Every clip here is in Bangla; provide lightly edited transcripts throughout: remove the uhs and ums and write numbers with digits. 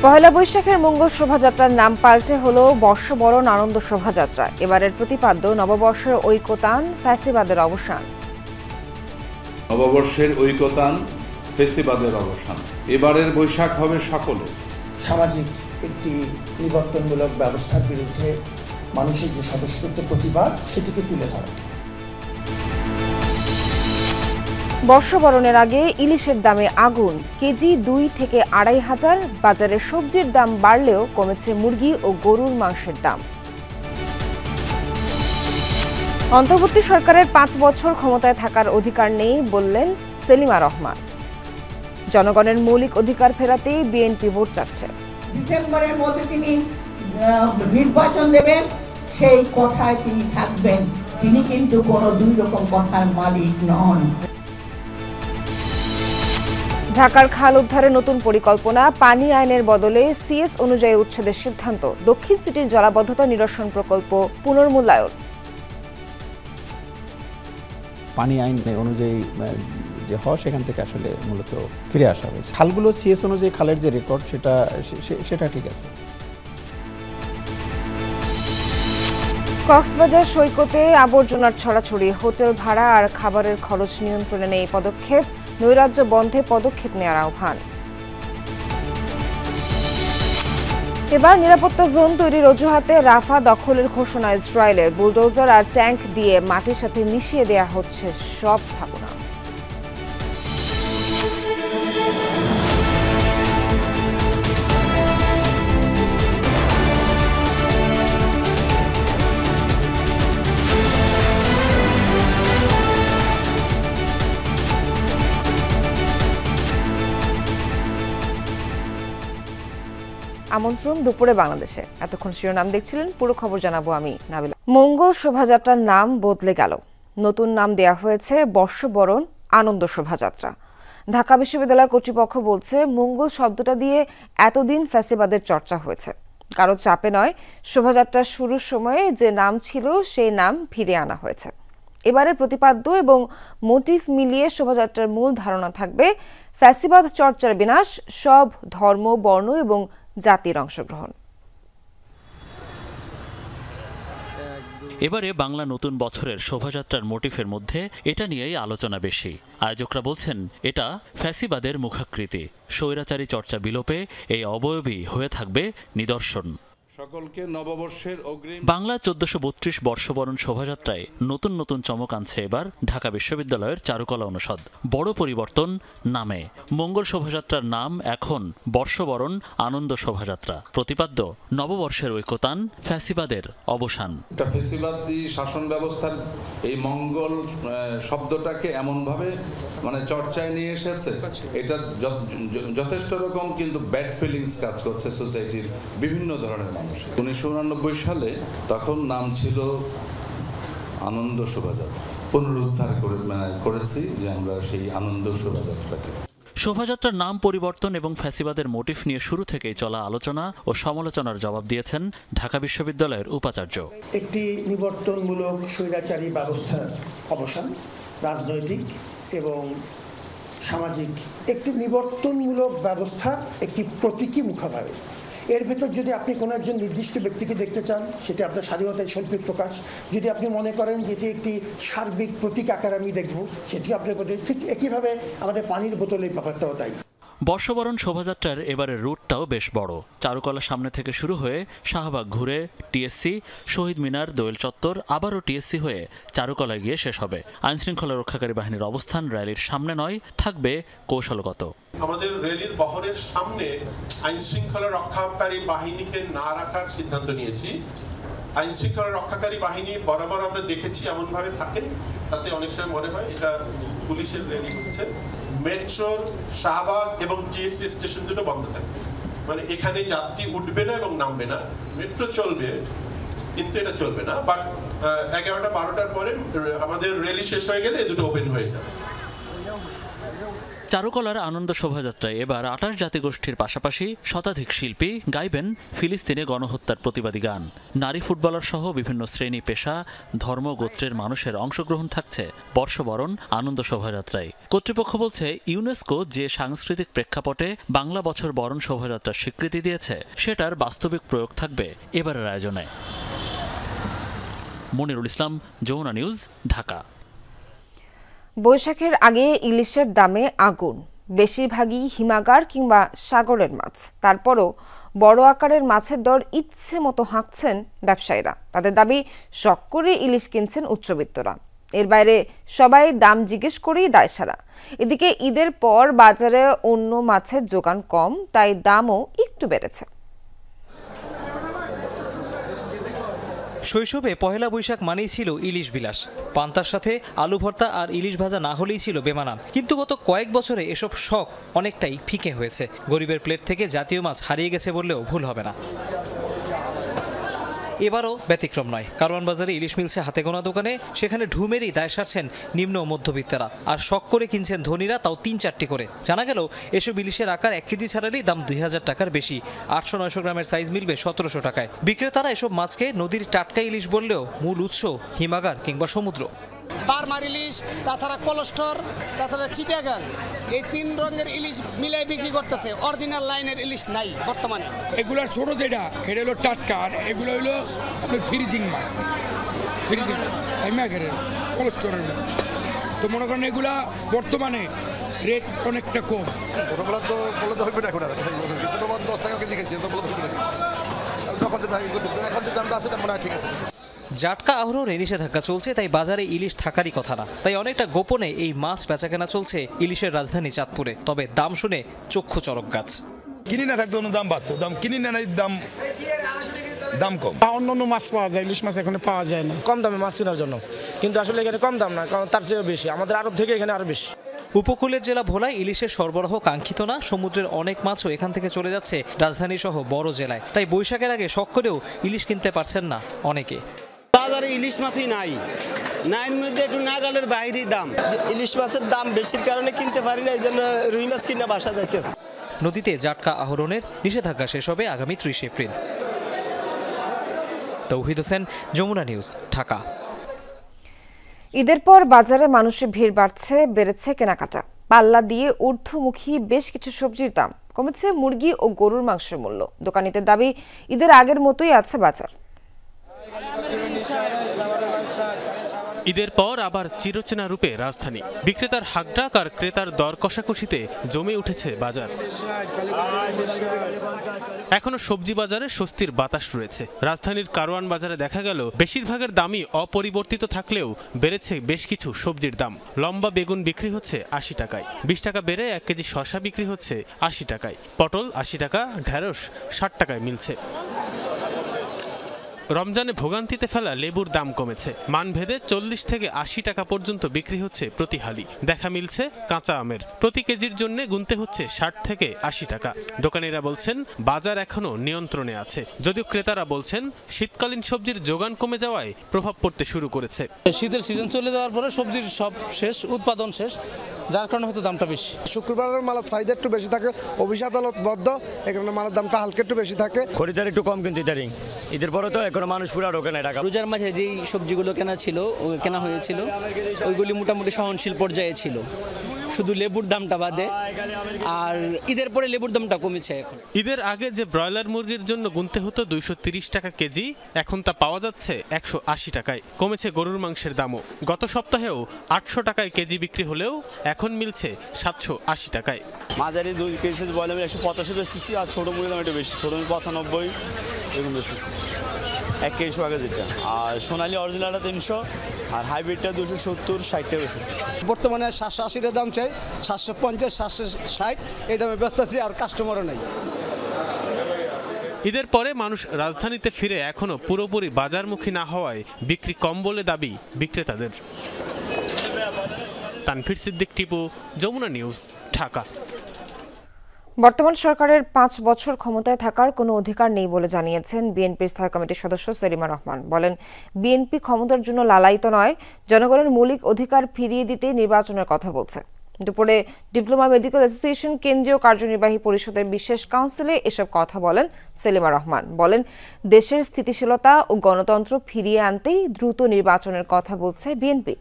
পহেলা বৈশাখের মঙ্গল শোভাযাত্রার নাম পাল্টে হলো বর্ষবরণ আনন্দ শোভাযাত্রা। এবারের প্রতিপাদ্য নববর্ষের ঐকতান, ফ্যাসিবাদের অবসান। নববর্ষের ঐকতান, ফ্যাসিবাদের অবসান। এবারের বৈশাখ হবে সকলের। সামাজিক একটি নিবর্তনমূলক ব্যবস্থার বিরুদ্ধে মানুষের যে স্বতঃস্ফূর্ত প্রতিবাদ, সেটিকে তুলে ধরা। বর্ষবরণের আগে ইলিশের দামে আগুন, কেজি 2 থেকে 2,500। বাজারে সবজির দাম বাড়লেও কমেছে মুরগি ও গরুর মাংসের দাম। অন্তর্বর্তী সরকারের 5 বছর ক্ষমতায় থাকার অধিকার নেই বললেন সেলিমা রহমান। জনগণের মৌলিক অধিকার ফেরাতে বিএনপি ভোট চাচ্ছে। ডিসেম্বরের মধ্যে তিনি নির্বাচন দেবেন, সেই কথায় তিনি থাকবেন। তিনি কিন্তু কোনো দুই রকম কথার মালিক নন। ঢাকার খাল উদ্ধারে নতুন পরিকল্পনা, পানি আইনের বদলে সিএস অনুযায়ী উচ্ছেদের সিদ্ধান্ত। দক্ষিণ সিটির জলাবদ্ধতা নিরসন প্রকল্প পুনর্মূল্যায়ন। পানি আইন অনুযায়ী যে হয় সেখান থেকে আসলে মূলত ফিরে আসা হয়েছে। খালগুলো সিএস অনুযায়ী খালের যে রেকর্ড সেটা ঠিক আছে। কক্সবাজার সৈকতে আবর্জনার ছড়াছড়ি, হোটেল ভাড়া আর খাবারের খরচ নিয়ন্ত্রণে নেই পদক্ষেপ। নৈরাজ্য বন্ধে পদক্ষেপ নেওয়ার আহ্বান। এবার নিরাপত্তা জোন তৈরির অজুহাতে রাফা দখলের ঘোষণা ইসরায়েলের। বুলডোজার আর ট্যাঙ্ক দিয়ে মাটির সাথে মিশিয়ে দেয়া হচ্ছে সব স্থাপনা। আমন্ত্রণ দুপুরে বাংলাদেশে। এতক্ষণ শিরোনাম দেখছিলেন, পুরো খবর জানাবো আমি নাবিলা। মঙ্গল শোভাযাত্রার নাম বদলে গেল, নতুন নাম দেয়া হয়েছে বর্ষবরণ আনন্দ শোভাযাত্রা। ঢাকা বিশ্ববিদ্যালয় কর্তৃপক্ষ বলছে, মঙ্গল শব্দটা দিয়ে এতদিন ফ্যাসিবাদের চর্চা হয়েছে। কারো চাপে নয়, শোভাযাত্রার শুরুর সময়ে যে নাম ছিল সেই নাম ফিরে আনা হয়েছে। এবারের প্রতিপাদ্য এবং মোটিভ মিলিয়ে শোভাযাত্রার মূল ধারণা থাকবে ফ্যাসিবাদ চর্চার বিনাশ, সব ধর্ম, বর্ণ এবং জাতির অংশগ্রহণ। এবারে বাংলা নতুন বছরের শোভাযাত্রার মোটিফের মধ্যে এটা নিয়েই আলোচনা বেশি। আয়োজকরা বলছেন, এটা ফ্যাসিবাদের মুখাকৃতি। স্বৈরাচারী চর্চা বিলোপে এই অবয়বই হয়ে থাকবে নিদর্শন। সকলকে নববর্ষের অগ্রিম। বাংলা 1432 বর্ষবরণ শোভাযাত্রায় নতুন নতুন চমক আনছে এবার ঢাকা বিশ্ববিদ্যালয়ের চারুকলা অনুষদ। বড় পরিবর্তন নামে। মঙ্গল শোভাযাত্রার নাম এখন বর্ষবরণ আনন্দ শোভাযাত্রা। প্রতিপাদ্য নববর্ষের ঐকতান, ফ্যাসিবাদের অবসান। ফ্যাসিবাদী শাসন ব্যবস্থার এই মঙ্গল শব্দটাকে এমনভাবে চর্চায় নিয়ে এসেছে, এটা যথেষ্ট রকম কিন্তু ব্যাড ফিলিংস কাজ করছে সোসাইটির বিভিন্ন ধরনের মানুষ। 1989 সালে তখন নাম ছিল আনন্দ শোভাযাত্রা। পুনরুদ্ধার করেছি যে আমরা সেই আনন্দ শোভাযাত্রাকে। শোভাযাত্রার নাম পরিবর্তন এবং ফ্যাসিবাদের মোটিফ নিয়ে শুরু থেকেই চলা আলোচনা ও সমালোচনার জবাব দিয়েছেন ঢাকা বিশ্ববিদ্যালয়ের উপাচার্য। একটি নিবর্তনমূলক স্বৈরাচারী ব্যবস্থার অবসান, রাজনৈতিক এবং সামাজিক একটি নিবর্তনমূলক ব্যবস্থার একটি প্রতীকী মুখাভাবে। এর ভেতর যদি আপনি কোনো একজন নির্দিষ্ট ব্যক্তিকে দেখতে চান, সেটা আপনার স্বাধীনতার শৈল্পিক প্রকাশ। যদি আপনি মনে করেন যে এটি একটি সার্বিক প্রতীক আকার আমি দেখব, সেটি আপনার ঠিক একইভাবে আমাদের পানির বোতলের ব্যাপারটাও তাই। বর্ষবরণ শোভাযাত্রার এবারের রুটটাও বেশ বড়। চারুকলা সামনে থেকে শুরু হয়ে শাহবাগ ঘুরে টিএসসি, শহীদ মিনার, দোয়েল চত্বর, আবারও টিএসসি হয়ে চারুকলায় গিয়ে শেষ হবে। আইনশৃঙ্খলা রক্ষাকারী বাহিনীর অবস্থান র্যালির সামনে নয়, থাকবে কৌশলগত। আমাদের র্যালির বহরের সামনে আইনশৃঙ্খলা রক্ষাকারী বাহিনীকে না রাখার সিদ্ধান্ত নিয়েছি। আইনশৃঙ্খলা রক্ষাকারী বাহিনী বরাবর আমরা দেখেছি এমনভাবে থাকে, তাতে অনেক সময় মনে হয় এটা পুলিশের র্যালি হচ্ছে। মেট্রোর শাহবাগ এবং টিএসসি স্টেশন দুটো বন্ধ থাকবে, এখানে যাত্রী উঠবে না এবং নামবে না। মেট্রো চলবে কিন্তু এটা চলবে না। বাট 11টা 12টার পরে আমাদের র্যালি শেষ হয়ে গেলে এই দুটো ওপেন হয়ে যাবে। চারুকলার আনন্দ শোভাযাত্রায় এবার ২৮ জাতিগোষ্ঠীর পাশাপাশি শতাধিক শিল্পী গাইবেন ফিলিস্তিনে গণহত্যার প্রতিবাদী গান। নারী ফুটবলার সহ বিভিন্ন শ্রেণী, পেশা, ধর্ম, গোত্রের মানুষের অংশগ্রহণ থাকছে বর্ষবরণ আনন্দ শোভাযাত্রায়। কর্তৃপক্ষ বলছে, ইউনেস্কো যে সাংস্কৃতিক প্রেক্ষাপটে বাংলা বছর বরণ শোভাযাত্রার স্বীকৃতি দিয়েছে সেটার বাস্তবিক প্রয়োগ থাকবে এবারের আয়োজনে। মনিরুল ইসলাম, যমুনা নিউজ, ঢাকা। বৈশাখের আগে ইলিশের দামে আগুন, বেশিরভাগই হিমাগার কিংবা সাগরের মাছ। তারপরও বড় আকারের মাছের দর ইচ্ছে মতো হাঁকছেন ব্যবসায়ীরা। তাদের দাবি, শখ করে ইলিশ কিনছেন উচ্চবিত্তরা। এর বাইরে সবাই দাম জিজ্ঞেস করেই দায়সারা। এদিকে ঈদের পর বাজারে অন্য মাছের যোগান কম, তাই দামও একটু বেড়েছে। শৈশবে পহেলা বৈশাখ মানেই ছিল ইলিশ বিলাস। পান্তার সাথে আলু ভর্তা আর ইলিশ ভাজা না হলেই ছিল বেমানান। কিন্তু গত কয়েক বছরে এসব শখ অনেকটাই ফিকে হয়েছে। গরিবের প্লেট থেকে জাতীয় মাছ হারিয়ে গেছে বললেও ভুল হবে না। এবারও ব্যতিক্রম নয়। কারওয়ান বাজারে ইলিশ মিলছে হাতে গোনা দোকানে, সেখানে ঢুমেরই দায় সারছেন নিম্ন ও মধ্যবিত্তরা। আর শখ করে কিনছেন ধনীরা, তাও ৩-৪টি করে। জানা গেল এসব ইলিশের আকার ১ কেজি ছাড়ালেই দাম ২,০০০ টাকার বেশি। ৮০০-৯০০ গ্রামের সাইজ মিলবে ১৭০০ টাকায়। বিক্রেতারা এসব মাছকে নদীর টাটকা ইলিশ বললেও মূল উৎস হিমাগার কিংবা সমুদ্র। বারমার ইলিশ, তাছাড়া কলস্টর, তাছাড়া চিটাগাং, এই ৩ রঙের ইলিশ মিলাই বিক্রি করতেছে। অরিজিনাল লাইনের ইলিশ নাই বর্তমানে। এগুলোর ছোট যেটা এটা হলো টাটকা, আর এগুলো হলো আপনার ফ্রিজিং মাছ, ফ্রিজিং হিমাগারের কলস্টরের মাছ। তো মনে করেন এগুলা বর্তমানে রেট অনেকটা কম। ছোটোগুলো তো বলে তো হইবে না এখন, আর 10 টাকা কেজি খেয়েছি, তো বলে তো হইবে না। যখন এখন যে দামটা আছে এটা মনে হয় ঠিক আছে। জাটকা আহরণে নিষেধাজ্ঞা চলছে, তাই বাজারে ইলিশ থাকারই কথা না। তাই অনেকটা গোপনে এই মাছ বেচাকেনা চলছে ইলিশের রাজধানী চাঁদপুরে। তবে দাম শুনে চক্ষু চড়ক গাছ। কিনি না থাকতো দাম বাড়তো, দাম কিনি না দাম কম। অন্য মাছ পাওয়া যায়, ইলিশ মাছ এখানে পাওয়া যায় না কম দামে মাছ কেনার জন্য। কিন্তু আসলে এখানে কম দাম না, কারণ তার চেয়ে বেশি আমাদের আড়ত থেকে এখানে আরো বেশি। উপকূলের জেলা ভোলায় ইলিশের সরবরাহ কাঙ্ক্ষিত না। সমুদ্রের অনেক মাছও এখান থেকে চলে যাচ্ছে রাজধানী সহ বড় জেলায়। তাই বৈশাখের আগে শখ করেও ইলিশ কিনতে পারছেন না অনেকে। বাজারে ইলিশ মাছই নাই, নাইন মধ্যে একটু নাগালের বাইরেই দাম। ইলিশ মাছের দাম বেশির কারণে কিনতে পারি না, এই জন্য রুই মাছ কিনে বাসা যাইতেছে। নদীতে জাটকা আহরণের নিষেধাজ্ঞা শেষ হবে আগামী ৩০ এপ্রিল। তৌহিদ হোসেন, যমুনা নিউজ, ঢাকা। ঈদের পর বাজারে মানুষের ভিড় বেড়েছে কেনাকাটা। পাল্লা দিয়ে ঊর্ধ্বমুখী বেশ কিছু সবজির দাম কমেছে। মুরগি ও গরুর মাংসের মূল্য। দোকানিদের দাবি, ঈদের আগের মতোই আছে বাজার। ঈদের পর আবার চিরচেনা রূপে রাজধানী। বিক্রেতার হাকডাক আর ক্রেতার দর কষাকষিতে জমে উঠেছে বাজার। এখনো সবজি বাজারে স্বস্তির বাতাস রয়েছে। রাজধানীর কারওয়ান বাজারে দেখা গেল বেশিরভাগের দামই অপরিবর্তিত থাকলেও বেড়েছে বেশ কিছু সবজির দাম। লম্বা বেগুন বিক্রি হচ্ছে ৮০ টাকায়, ২০ টাকা বেড়ে ১ কেজি শসা বিক্রি হচ্ছে ৮০ টাকায়, পটল ৮০ টাকা, ঢেঁড়স ৬০ টাকায় মিলছে। রমজানে ভোগান্তিতে ফেলা লেবুর দাম কমেছে। মানভেদে ৪০ থেকে ৮০ টাকা পর্যন্ত বিক্রি হচ্ছে প্রতি হালি। দেখা মিলছে কাঁচা আমের, প্রতি কেজির জন্য গুনতে হচ্ছে ৬০ থেকে ৮০ টাকা। দোকানিরা বলছেন বাজার এখনো নিয়ন্ত্রণে আছে, যদিও ক্রেতারা বলছেন শীতকালীন সবজির যোগান কমে যাওয়ায় প্রভাব পড়তে শুরু করেছে। শীতের সিজন চলে যাওয়ার পরে সবজির সব শেষ, উৎপাদন শেষ, যার কারণে হয়তো দামটা বেশি। শুক্রবারের মালের চাহিদা একটু বেশি থাকে, অফিস আদালত বদ্ধ, এখানে মালের দামটা হালকা একটু বেশি থাকে। খরিদার একটু কম, কিন্তু ইদারিং ঈদের পরে তো এখনো মানুষ পুরা ঢোকে না ঢাকা। রোজার মাঝে যেই সবজিগুলো কেনা হয়েছিল ওইগুলি মোটামুটি সহনশীল পর্যায়ে ছিল, শুধু লেবুর দামটা বাদে। আর ঈদের পরে লেবুর দামটা কমেছে। এখন ঈদের আগে যে ব্রয়লার মুরগির জন্য গুনতে হতো ২৩০ টাকা কেজি, এখন তা পাওয়া যাচ্ছে ১৮০ টাকায়। কমেছে গরুর মাংসের দামও। গত সপ্তাহেও ৮০০ টাকায় কেজি বিক্রি হলেও এখন মিলছে ৭৮০ টাকায়। মাঝারি ২ কেজি ব্রয়লার ১৮৫ বেচতেছি, আর ছোটো মুরগির দাম একটু বেশি, ছোটো ৯৫ এরকম বেচতেছি ১ কেজি আগে যেটা। আর সোনালি অরিজিনালটা ৩০০, আর হাইব্রিডটা ২৭০-৬০ টাকা বেচতেছি। বর্তমানে ৭৮০ দাম চাই, ৭৫০, ৭৬০ এই দামে বেচতেছি, আর কাস্টমারও নেই। ঈদের পরে মানুষ রাজধানীতে ফিরে এখনো পুরোপুরি বাজারমুখী না হওয়ায় বিক্রি কম বলে দাবি বিক্রেতাদের। তানফির সিদ্দিক, টিপু, যমুনা নিউজ, ঢাকা। বর্তমান সরকারের ৫ বছর ক্ষমতায় থাকার কোনো অধিকার নেই বলে জানিয়েছেন বিএনপির স্থায়ী কমিটির সদস্য সেলিমা রহমান। বলেন, বিএনপি ক্ষমতার জন্য লালায়িত নয়, জনগণের মৌলিক অধিকার ফিরিয়ে দিতে নির্বাচনের কথা বলছে। দুপুরে ডিপ্লোমা মেডিকেল অ্যাসোসিয়েশন কেন্দ্রীয় কার্যনির্বাহী পরিষদের বিশেষ কাউন্সিলে এসব কথা বলেন সেলিমা রহমান। বলেন, দেশের স্থিতিশীলতা ও গণতন্ত্র ফিরিয়ে আনতেই দ্রুত নির্বাচনের কথা বলছে বিএনপি।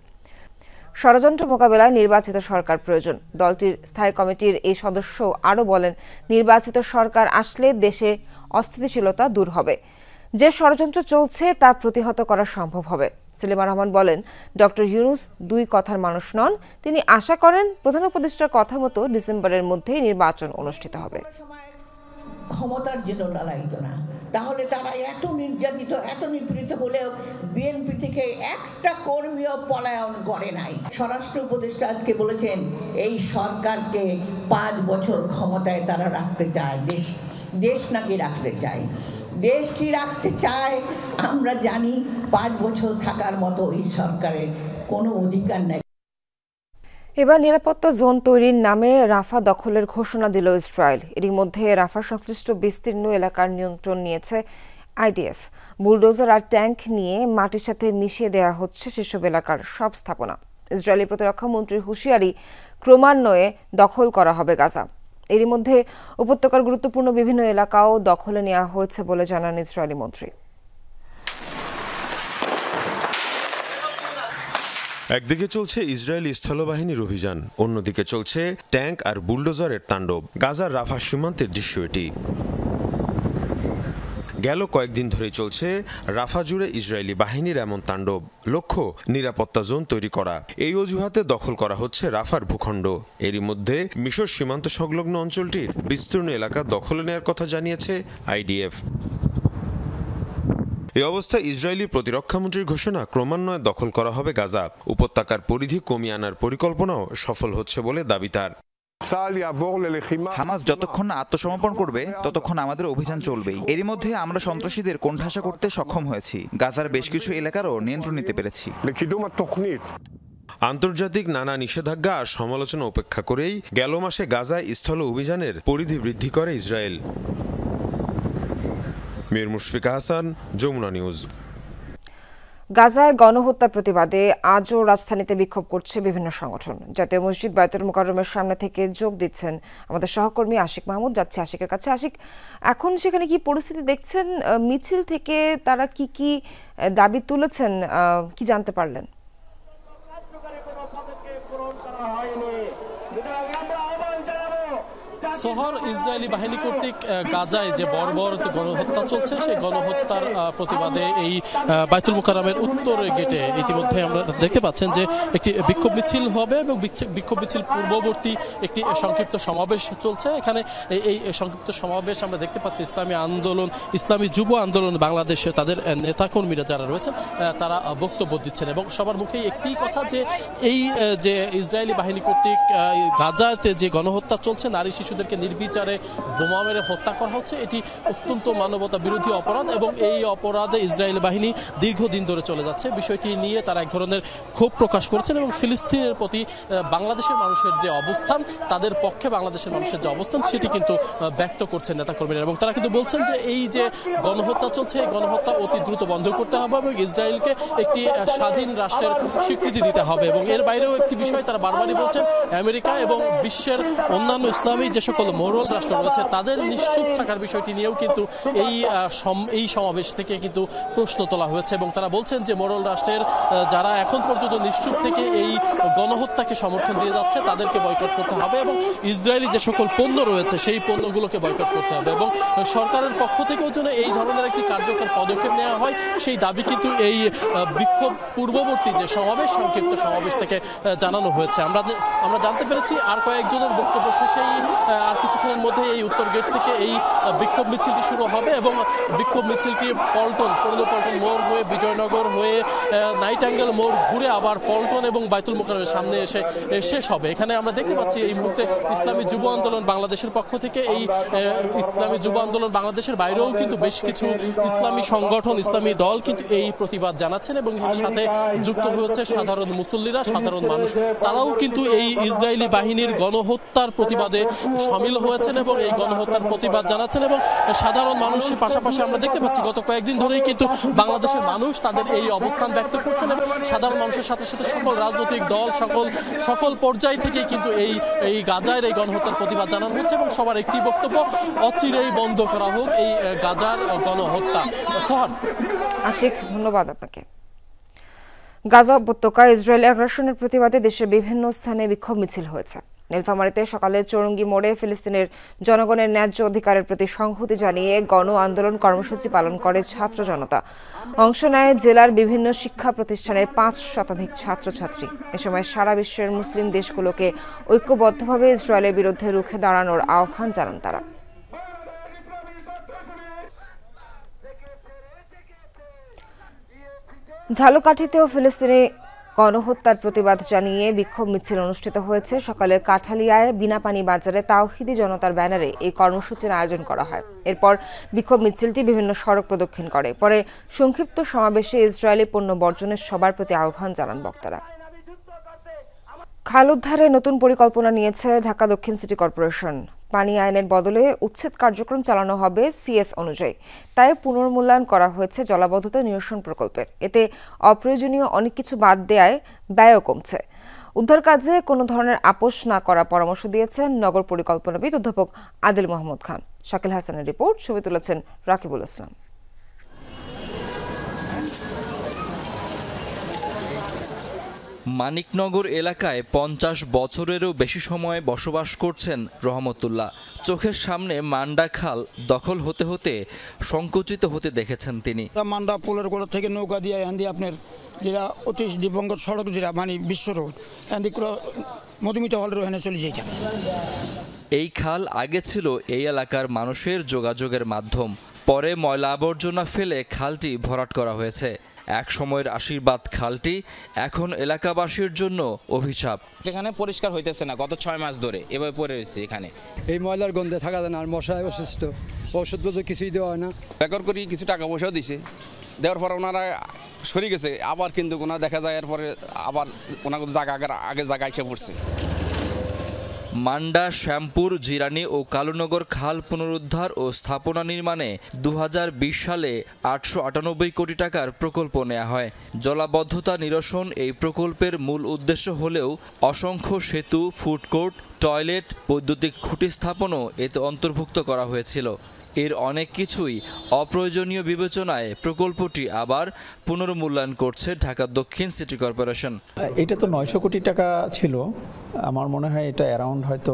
ষড়যন্ত্র মোকাবেলায় নির্বাচিত সরকার প্রয়োজন। দলটির স্থায়ী কমিটির এই সদস্য আরও বলেন, নির্বাচিত সরকার আসলে দেশে অস্থিতিশীলতা দূর হবে। যে ষড়যন্ত্র চলছে তা প্রতিহত করা সম্ভব হবে। সেলিমা রহমান বলেন, ডক্টর ইউনূস দুই কথার মানুষ নন। তিনি আশা করেন প্রধান উপদেষ্টার কথা মতো ডিসেম্বরের মধ্যেই নির্বাচন অনুষ্ঠিত হবে। ক্ষমতার জন্য লালায়িত না, তাহলে তারা এত নির্যাতিত, এত নিপীড়িত হলেও বিএনপি থেকে একটা কর্মীও পলায়ন করে নাই। স্বরাষ্ট্র উপদেষ্টা আজকে বলেছেন এই সরকারকে 5 বছর ক্ষমতায় তারা রাখতে চায়। দেশ নাকি রাখতে চায়। দেশ কি রাখতে চায় আমরা জানি। 5 বছর থাকার মতো এই সরকারের কোনো অধিকার নাই। এবার নিরাপত্তা জোন তৈরির নামে রাফা দখলের ঘোষণা দিল ইসরায়েল। এরই মধ্যে রাফা সংশ্লিষ্ট বিস্তীর্ণ এলাকার নিয়ন্ত্রণ নিয়েছে আইডিএফ। বুলডোজার আর ট্যাঙ্ক নিয়ে মাটির সাথে মিশিয়ে দেওয়া হচ্ছে সেসব এলাকার সব স্থাপনা। ইসরায়েলি প্রতিরক্ষা মন্ত্রীর হুঁশিয়ারি, ক্রমান্বয়ে দখল করা হবে গাজা। এরই মধ্যে উপত্যকার গুরুত্বপূর্ণ বিভিন্ন এলাকাও দখলে নেওয়া হয়েছে বলে জানান ইসরায়েলি মন্ত্রী। একদিকে চলছে ইসরায়েলি স্থলবাহিনীর অভিযান, অন্যদিকে চলছে ট্যাঙ্ক আর বুলডোজারের তাণ্ডব। গাজার রাফা সীমান্তের দৃশ্য এটি। গেল কয়েকদিন ধরেই চলছে রাফা জুড়ে ইসরায়েলি বাহিনীর এমন তাণ্ডব। লক্ষ্য নিরাপত্তা জোন তৈরি করা। এই অজুহাতে দখল করা হচ্ছে রাফার ভূখণ্ড। এরই মধ্যে মিশর সীমান্ত সংলগ্ন অঞ্চলটির বিস্তীর্ণ এলাকা দখলে নেওয়ার কথা জানিয়েছে আইডিএফ। এই অবস্থায় ইসরায়েলি প্রতিরক্ষামন্ত্রীর ঘোষণা, ক্রমান্বয়ে দখল করা হবে গাজা। উপত্যকার পরিধি কমিয়ে আনার পরিকল্পনাও সফল হচ্ছে বলে দাবি তার। হামাস যতক্ষণ না আত্মসমর্পণ করবে ততক্ষণ আমাদের অভিযান চলবেই। এরই মধ্যে আমরা সন্ত্রাসীদের কোণঠাসা করতে সক্ষম হয়েছি। গাজার বেশ কিছু এলাকারও নিয়ন্ত্রণ নিতে পেরেছি। আন্তর্জাতিক নানা নিষেধাজ্ঞা আর সমালোচনা উপেক্ষা করেই গেল মাসে গাজায় স্থল অভিযানের পরিধি বৃদ্ধি করে ইসরায়েল। মীর মুশফিকা হাসান, যমুনা নিউজ। গাজায় গণহত্যার প্রতিবাদে আজও রাজধানীতে বিক্ষোভ করছে বিভিন্ন সংগঠন। জাতীয় মসজিদ বায়তুল মুকাররমের সামনে থেকে যোগ দিচ্ছেন আমাদের সহকর্মী আশিক মাহমুদ। যাচ্ছে আশিকের কাছে। আশিক, এখন সেখানে কি পরিস্থিতি দেখছেন? মিছিল থেকে তারা কি কি দাবি তুলেছেন, কি জানতে পারলেন? সোহর, ইসরায়েলি বাহিনী কর্তৃক গাজায় যে বর্বর গণহত্যা চলছে সেই গণহত্যার প্রতিবাদে এই বায়তুল মুকাররমের উত্তর গেটে ইতিমধ্যে আমরা দেখতে পাচ্ছেন যে একটি বিক্ষোভ মিছিল হবে এবং বিক্ষোভ মিছিল পূর্ববর্তী একটি সংক্ষিপ্ত সমাবেশ চলছে। এখানে এই সংক্ষিপ্ত সমাবেশ আমরা দেখতে পাচ্ছি ইসলামী যুব আন্দোলন বাংলাদেশ, তাদের নেতাকর্মীরা যারা রয়েছেন তারা বক্তব্য দিচ্ছেন এবং সবার মুখেই একটি কথা যে এই যে ইসরায়েলি বাহিনী কর্তৃক গাজাতে যে গণহত্যা চলছে, নারী শিশুদেরকে নির্বিচারে বোমা মেরে হত্যা করা হচ্ছে, এটি অত্যন্ত মানবতা বিরোধী অপরাধ এবং এই অপরাধে ইসরায়েলি বাহিনী দীর্ঘদিন ধরে চলে যাচ্ছে। বিষয়টি নিয়ে তারা এক ধরনের ক্ষোভ প্রকাশ করেছেন এবং ফিলিস্তিনের প্রতি বাংলাদেশের মানুষের যে অবস্থান, তাদের পক্ষে বাংলাদেশের মানুষের যে অবস্থান সেটি কিন্তু ব্যক্ত করছেন নেতাকর্মীরা এবং তারা কিন্তু বলছেন যে এই যে গণহত্যা চলছে এই গণহত্যা অতি দ্রুত বন্ধ করতে হবে এবং ইসরায়েলকে একটি স্বাধীন রাষ্ট্রের স্বীকৃতি দিতে হবে। এবং এর বাইরেও একটি বিষয় তারা বারবারই বলছেন, আমেরিকা এবং বিশ্বের অন্যান্য ইসলামী যে সকল মৌরল রাষ্ট্র রয়েছে তাদের নিশ্চুপ থাকার বিষয়টি নিয়েও কিন্তু এই সমাবেশ থেকে কিন্তু প্রশ্ন তোলা হয়েছে এবং তারা বলছেন যে মৌরল রাষ্ট্রের যারা এখন পর্যন্ত নিশ্চুপ থেকে এই গণহত্যাকে সমর্থন দিয়ে যাচ্ছে তাদেরকে বয়কট করতে হবে এবং ইসরায়েলি যে সকল পণ্য রয়েছে সেই পণ্যগুলোকে বয়কট করতে হবে এবং সরকারের পক্ষ থেকেও যেন এই ধরনের একটি কার্যকর পদক্ষেপ নেওয়া হয় সেই দাবি কিন্তু এই বিক্ষোভ পূর্ববর্তী যে সমাবেশ, সংক্ষিপ্ত সমাবেশ থেকে জানানো হয়েছে। আমরা জানতে পেরেছি আর কয়েকজনের বক্তব্য শেষেই আর কিছুক্ষণের মধ্যে এই উত্তর গেট থেকে এই বিক্ষোভ মিছিলটি শুরু হবে এবং বিক্ষোভ মিছিলটি পুরনো পল্টন মোড় হয়ে বিজয়নগর হয়ে নাইট অ্যাঙ্গেল মোড় ঘুরে আবার পল্টন এবং বায়তুল মুকাররমের সামনে এসে শেষ হবে। এখানে আমরা দেখতে পাচ্ছি এই মুহূর্তে ইসলামী যুব আন্দোলন বাংলাদেশের পক্ষ থেকে এই ইসলামী যুব আন্দোলন বাংলাদেশের বাইরেও কিন্তু বেশ কিছু ইসলামী সংগঠন, ইসলামী দল কিন্তু এই প্রতিবাদ জানাচ্ছেন এবং এর সাথে যুক্ত হয়েছে সাধারণ মুসল্লিরা, সাধারণ মানুষ। তারাও কিন্তু এই ইসরায়েলি বাহিনীর গণহত্যার প্রতিবাদে সামিল হয়েছেন এবং এই গণহত্যার প্রতিবাদ জানাচ্ছেন এবং সাধারণ মানুষের পাশাপাশি আমরা দেখতে পাচ্ছি গত কয়েকদিন ধরেই কিন্তু বাংলাদেশের মানুষ তাদের এই অবস্থান ব্যক্ত করছেন এবং সাধারণ মানুষের সাথে সাথে সকল রাজনৈতিক দল সকল পর্যায় থেকেই কিন্তু এই গাজার এই গণহত্যার প্রতিবাদ জানানো হচ্ছে এবং সবার একটি বক্তব্য অচিরেই বন্ধ করা হোক এই গাজার গণহত্যা। সোহান। আশিক, ধন্যবাদ আপনাকে। গাজা উপত্যকায় ইসরায়েলি আগ্রাসনের প্রতিবাদে দেশের বিভিন্ন স্থানে বিক্ষোভ মিছিল হয়েছে। নীলফামারীতে সকালে চৌরঙ্গি মোড়ে ফিলিস্তিনের জনগণের ন্যায্য অধিকারের প্রতি সংহতি জানিয়ে গণ আন্দোলন কর্মসূচি পালন করে ছাত্র জনতা। অংশ নেয় জেলার বিভিন্ন শিক্ষা প্রতিষ্ঠানের ৫ শতাধিক ছাত্রছাত্রী। এ সময় সারা বিশ্বের মুসলিম দেশগুলোকে ঐক্যবদ্ধভাবে ইসরায়েলের বিরুদ্ধে রুখে দাঁড়ানোর আহ্বান জানান তারা। ঝালকাঠিতেও ফিলিস্তিনি গণহত্যার প্রতিবাদ জানিয়ে বিক্ষোভ মিছিল অনুষ্ঠিত হয়েছে। সকালে কাঠালিয়ায় বিনাপানি বাজারে তাওহিদি জনতার ব্যানারে এই কর্মসূচির আয়োজন করা হয়। এরপর বিক্ষোভ মিছিলটি বিভিন্ন সড়ক প্রদক্ষিণ করে। পরে সংক্ষিপ্ত সমাবেশে ইসরায়েলি পণ্য বর্জনের সবার প্রতি আহ্বান জানান বক্তারা। খাল উদ্ধারে নতুন পরিকল্পনা নিয়েছে ঢাকা দক্ষিণ সিটি কর্পোরেশন। পানি আইনের বদলে উচ্ছেদ কার্যক্রম চালানো হবে সিএস অনুযায়ী। তাই পুনর্মূল্যায়ন করা হয়েছে জলাবদ্ধতা নিরসন প্রকল্পের। এতে অপ্রয়োজনীয় অনেক কিছু বাদ দেওয়ায় ব্যয়ও কমছে। উদ্ধার কাজে কোনো ধরনের আপোষ না করার পরামর্শ দিয়েছেন নগর পরিকল্পনাবিদ অধ্যাপক আদিল মোহাম্মদ খান। শাকিল হাসানের রিপোর্ট, ছবি তুলেছেন রাকিবুল ইসলাম। মানিকনগর এলাকায় ৫০ বছরেরও বেশি সময় বসবাস করছেন রহমতুল্লাহ। চোখের সামনে মান্ডা খাল দখল হতে হতে সংকুচিত হতে দেখেছেন তিনি। মান্ডা পোলের গোড়া থেকে নৌকা দিয়ে আপনার যেটা অতি দিবঙ্গর সড়ক যেটা মানে বিশ্ব রোড মধুমিতা হল রোহানে চলে যাইতাম। এই খাল আগে ছিল এই এলাকার মানুষের যোগাযোগের মাধ্যম। পরে ময়লা আবর্জনা ফেলে খালটি ভরাট করা হয়েছে। এক সময়ের আশীর্বাদ খালটি এখন এলাকাবাসীর জন্য অভিশাপ। এখানে পরিষ্কার হইতেছে না, গত 6 মাস ধরে এভাবে পড়ে রয়েছে। এখানে এই ময়লার গন্ধে থাকা যায় না, আর মশায় অসুস্থ, ওষুধপত্র কিছুই দেওয়া হয় না। রেকর্ড করি কিছু টাকা পয়সাও দিছে, দেওয়ার পর ওনারা সরে গেছে, আবার কিন্তু ওনারা দেখা যায় এরপরে আবার ওনার আগে জায়গা এসে পড়ছে। মান্ডা, শ্যামপুর, জিরানি ও কালুনগর খাল পুনরুদ্ধার ও স্থাপনা নির্মাণে ২০২০ সালে ৮৯৮ কোটি টাকার প্রকল্প নেওয়া হয়। জলাবদ্ধতা নিরসন এই প্রকল্পের মূল উদ্দেশ্য হলেও অসংখ্য সেতু, ফুডকোর্ট, টয়লেট, বৈদ্যুতিক খুঁটি স্থাপনও এতে অন্তর্ভুক্ত করা হয়েছিল। এর অনেক কিছুই অপ্রয়োজনীয় বিবেচনায় প্রকল্পটি আবার পুনর্মূল্যায়ন করছে ঢাকা দক্ষিণ সিটি কর্পোরেশন। এটা তো ৯০০ কোটি টাকা ছিল, আমার মনে হয় এটা অ্যারাউন্ড হয়তো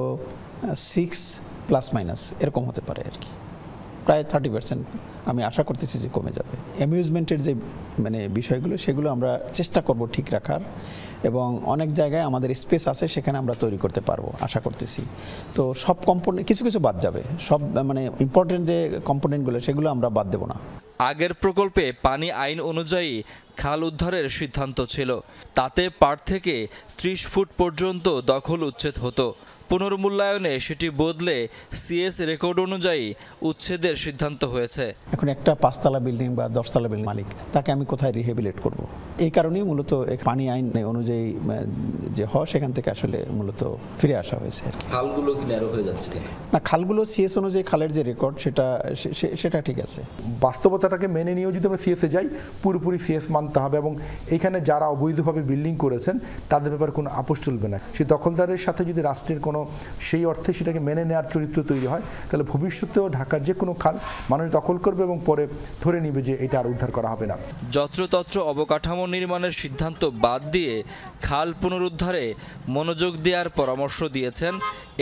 6± এরকম হতে পারে আর কি, প্রায় 30% আমি আশা করতেছি যে কমে যাবে। অ্যামিউজমেন্টের যে বিষয়গুলো সেগুলো আমরা চেষ্টা করব ঠিক রাখার, এবং অনেক জায়গায় আমাদের স্পেস আছে সেখানে আমরা তৈরি করতে পারবো আশা করতেছি। তো সব কম্পোনেন্ট কিছু কিছু বাদ যাবে, সব ইম্পর্টেন্ট যে কম্পোনেন্টগুলো সেগুলো আমরা বাদ দেব না। আগের প্রকল্পে পানি আইন অনুযায়ী খাল উদ্ধারের সিদ্ধান্ত ছিল। তাতে পাড় থেকে 30 ফুট পর্যন্ত দখল উচ্ছেদ হতো। পুনর্মূল্যায়নে সেটি বদলে সিএস রেকর্ড অনুযায়ী উচ্ছেদের সিদ্ধান্ত হয়েছে। এখন একটা 5তলা বিল্ডিং বা 10তলা বিল্ডিং মালিক, তাকে আমি কোথায় রিহেবিলিট করব? এই কারণেই মূলত পানি আইন অনুযায়ী যে হয় সেখান থেকে আসলে মূলত ফিরে আসা হয়েছে। খালগুলো কি ন্যারো হয়ে যাচ্ছে না, খালগুলো সিএস অনুযায়ী খালের যে রেকর্ড সেটা ঠিক আছে। বাস্তবতাটাকে মেনে নিয়েও যদি আমরা সিএসে যাই, পুরোপুরি সিএস মানতে হবে, এবং এখানে যারা অবৈধভাবে বিল্ডিং করেছেন তাদের ব্যাপারে কোনো আপোষ চলবে না। সেই দখলদারের সাথে যদি রাষ্ট্রের কোনো সেই অর্থে সেটাকে মেনে নেওয়ার চরিত্র তৈরি হয়, তাহলে ভবিষ্যতেও ঢাকার যে কোনো খাল মানুষ দখল করবে এবং পরে ধরে নিবে যে এটা আর উদ্ধার করা হবে না। যত্রতত্র অবকাঠামো নির্মাণের সিদ্ধান্ত বাদ দিয়ে খাল পুনরুদ্ধারে মনোযোগ দেওয়ার পরামর্শ দিয়েছেন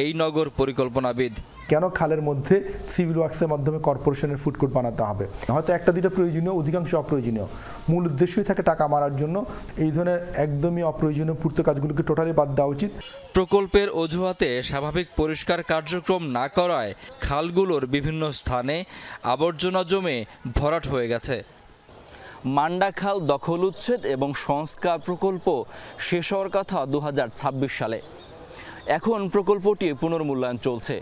এই নগর পরিকল্পনাবিদ। কেন খালের মধ্যে সিভিল ওয়ার্কসের মাধ্যমে কর্পোরেশনের ফুডকোর্ট বানাতে হবে? হয়তো একটা দুটো প্রয়োজনীয়, অধিকাংশ অপ্রয়োজনীয়। মূল উদ্দেশ্যই থাকে টাকা মারার জন্য। এই ধরনের একদমই অপ্রয়োজনীয় পূর্ত কাজগুলোকে টোটালি বাদ দেওয়া উচিত। প্রকল্পের অজুহাতে স্বাভাবিক পরিষ্কার কার্যক্রম না করায় খালগুলোর বিভিন্ন স্থানে আবর্জনা জমে ভরাট হয়ে গেছে। মান্ডা খাল দখল উচ্ছেদ এবং সংস্কার প্রকল্প শেষ হওয়ার কথা 2026 সালে। এখন প্রকল্পটি পুনর্মূল্যায়ন চলছে।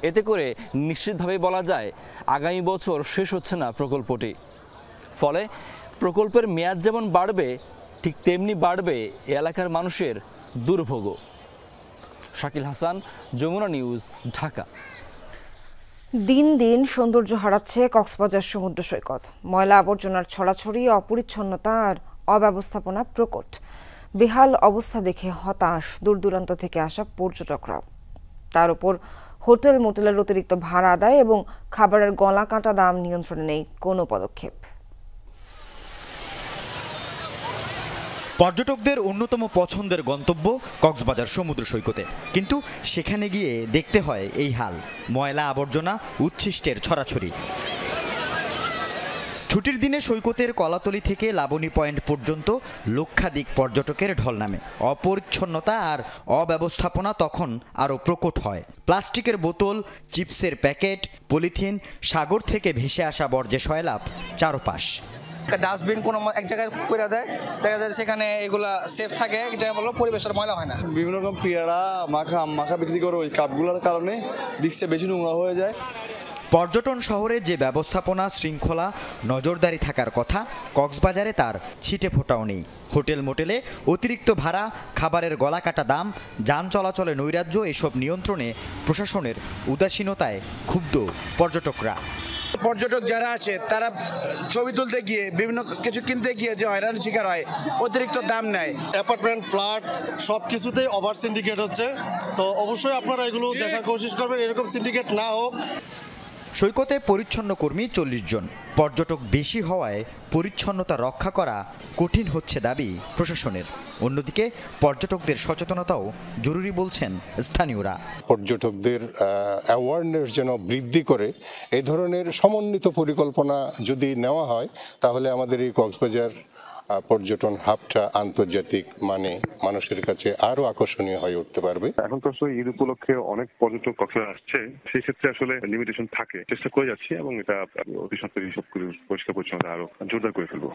এতে করে নিশ্চিতভাবে বলা যায় আগামী বছর শেষ হচ্ছে না প্রকল্পটি। ফলে প্রকল্পের মেয়াদ যেমন বাড়বে, ঠিক তেমনি বাড়বে এলাকার মানুষের দুর্ভোগও। শাকিল হাসান, যমুনা নিউজ, ঢাকা। দিন দিন সৌন্দর্য হারাচ্ছে কক্সবাজার সমুদ্র সৈকত। ময়লা আবর্জনার ছড়াছড়ি, অপরিচ্ছন্নতা আর অব্যবস্থাপনা প্রকট। বেহাল অবস্থা দেখে হতাশ দূর দূরান্ত থেকে আসা পর্যটকরা। তার উপর হোটেল মোটেলের অতিরিক্ত ভাড়া আদায় এবং খাবারের গলা কাটা দাম নিয়ন্ত্রণে নেই কোনো পদক্ষেপ। পর্যটকদের অন্যতম পছন্দের গন্তব্য কক্সবাজার সমুদ্র সৈকতে, কিন্তু সেখানে গিয়ে দেখতে হয় এই হাল, ময়লা আবর্জনা, উচ্ছিষ্টের ছড়াছড়ি। ছুটির দিনে সৈকতের কলাতলি থেকে লাবণী পয়েন্ট পর্যন্ত লক্ষাধিক পর্যটকের ঢল নামে। অপরিচ্ছন্নতা আর অব্যবস্থাপনা তখন আরও প্রকট হয়। প্লাস্টিকের বোতল, চিপসের প্যাকেট, পলিথিন, সাগর থেকে ভেসে আসা বর্জ্য সয়লাভ চারপাশ। ডাস্টবিন কোনো এক জায়গায় করে দেয়, দেখা যায় সেখানে এগুলা সেফ থাকে, এক জায়গায় বললো পরিবেশের ময়লা হয় না। বিভিন্ন রকম পেয়ারা মাখা বিক্রি করে ওই কাপগুলোর কারণে ডিস্কটা বেশি নোংরা হয়ে যায়। পর্যটন শহরে যে ব্যবস্থাপনা, শৃঙ্খলা, নজরদারি থাকার কথা, কক্সবাজারে তার ছিটে ফোটাও নেই। হোটেল মোটেলে অতিরিক্ত ভাড়া, খাবারের গলা কাটা দাম, যান চলাচলে নৈরাজ্য, এসব নিয়ন্ত্রণে প্রশাসনের উদাসীনতায় ক্ষুব্ধ পর্যটকরা। পর্যটক যারা আছে তারা ছবি তুলতে গিয়ে, বিভিন্ন কিছু কিনতে গিয়ে যে হয়রানির শিকার হয়, অতিরিক্ত দাম নেয়। অ্যাপার্টমেন্ট, ফ্ল্যাট সব কিছুতেই ওভার সিন্ডিকেট হচ্ছে, তো অবশ্যই আপনারা এগুলো দেখার কোশিশ করবেন, এরকম সিন্ডিকেট না হোক। সৈকতে পরিচ্ছন্ন কর্মী 40 জন। পর্যটক বেশি হওয়ায় পরিচ্ছন্নতা রক্ষা করা কঠিন হচ্ছে দাবি প্রশাসনের। অন্যদিকে পর্যটকদের সচেতনতাও জরুরি বলছেন স্থানীয়রা। পর্যটকদের অ্যাওয়ারনেস যেন বৃদ্ধি করে এই ধরনের সমন্বিত পরিকল্পনা যদি নেওয়া হয়, তাহলে আমাদের এই কক্সবাজার পর্যটন হাবটা আন্তর্জাতিক মানে মানুষের কাছে আরো আকর্ষণীয় হয়ে উঠতে পারবে। এখন তো আসলে ঈদ উপলক্ষে অনেক পর্যটক কক্সবাজার আসছে, সেই ক্ষেত্রে আসলে লিমিটেশন থাকে, চেষ্টা করে যাচ্ছি এবং এটা অতি সত্ত্বর সব পরিষ্কার পরিচ্ছন্নতা আরো জোরদার করে ফেলবো।